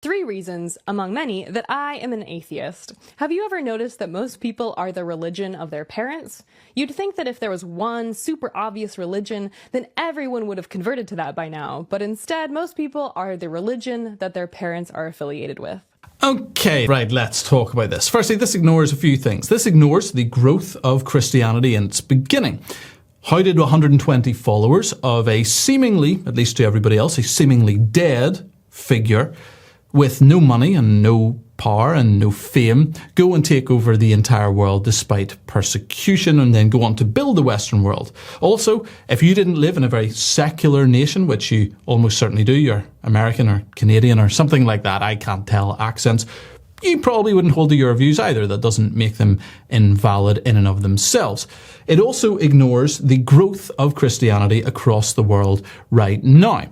3 reasons, among many, that I am an atheist. Have you ever noticed that most people are the religion of their parents? You'd think that if there was one super obvious religion, then everyone would have converted to that by now, but instead most people are the religion that their parents are affiliated with. Okay, right, let's talk about this. Firstly, this ignores a few things. This ignores the growth of Christianity in its beginning. How did 120 followers of a seemingly, at least to everybody else, a seemingly dead figure with no money and no power and no fame go and take over the entire world despite persecution and then go on to build the Western world? Also, if you didn't live in a very secular nation, which you almost certainly do, you're American or Canadian or something like that, I can't tell accents, you probably wouldn't hold to your views either. That doesn't make them invalid in and of themselves. It also ignores the growth of Christianity across the world right now.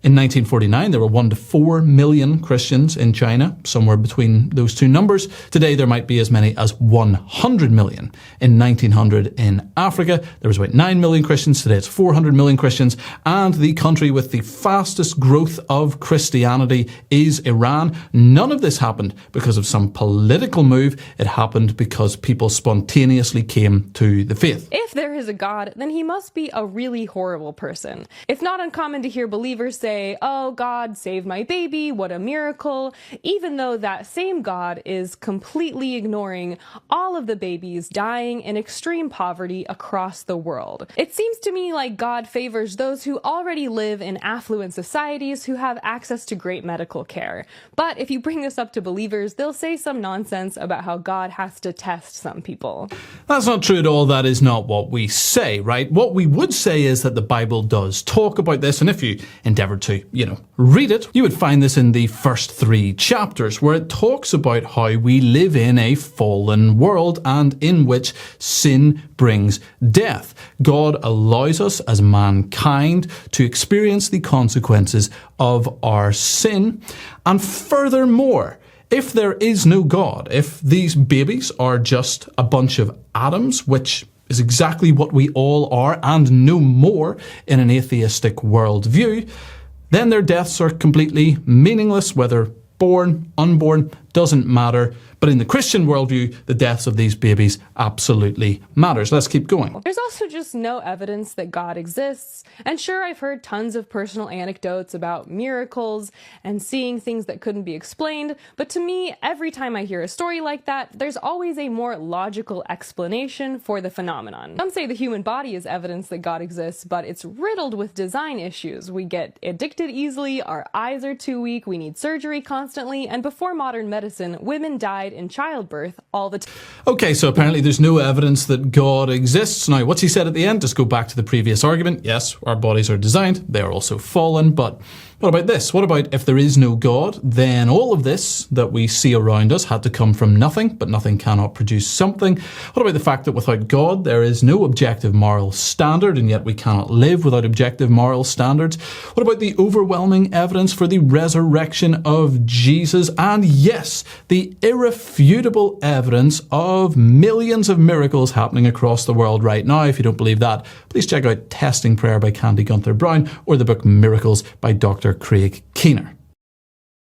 In 1949, there were 1 to 4 million Christians in China, somewhere between those two numbers. Today, there might be as many as 100 million. In 1900, in Africa, there was about 9 million Christians. Today, it's 400 million Christians. And the country with the fastest growth of Christianity is Iran. None of this happened because of some political move. It happened because people spontaneously came to the faith. If there is a God, then he must be a really horrible person. It's not uncommon to hear believers say, "Oh, God saved my baby, what a miracle," even though that same God is completely ignoring all of the babies dying in extreme poverty across the world. It seems to me like God favors those who already live in affluent societies who have access to great medical care. But if you bring this up to believers, they'll say some nonsense about how God has to test some people. That's not true at all. That is not what we say, right? What we would say is that the Bible does talk about this, and if you endeavour to, read it, you would find this in the first 3 chapters, where it talks about how we live in a fallen world and in which sin brings death. God allows us as mankind to experience the consequences of our sin. And furthermore, if there is no God, if these babies are just a bunch of atoms, which is exactly what we all are and no more in an atheistic worldview, then their deaths are completely meaningless, whether born, unborn, doesn't matter. But in the Christian worldview, the deaths of these babies absolutely matters. Let's keep going. There's also just no evidence that God exists. And sure, I've heard tons of personal anecdotes about miracles and seeing things that couldn't be explained. But to me, every time I hear a story like that, there's always a more logical explanation for the phenomenon. Some say the human body is evidence that God exists, but it's riddled with design issues. We get addicted easily, our eyes are too weak, we need surgery constantly, and before modern medicine, women died in childbirth all the time. Okay, so apparently there's no evidence that God exists. Now, what's he said at the end? Just go back to the previous argument. Yes, our bodies are designed. They are also fallen. But what about this? What about if there is no God, then all of this that we see around us had to come from nothing, but nothing cannot produce something. What about the fact that without God, there is no objective moral standard, and yet we cannot live without objective moral standards? What about the overwhelming evidence for the resurrection of Jesus? And yes, the irrefutable evidence of millions of miracles happening across the world right now. If you don't believe that, please check out Testing Prayer by Candy Gunther Brown or the book Miracles by Dr. Craic.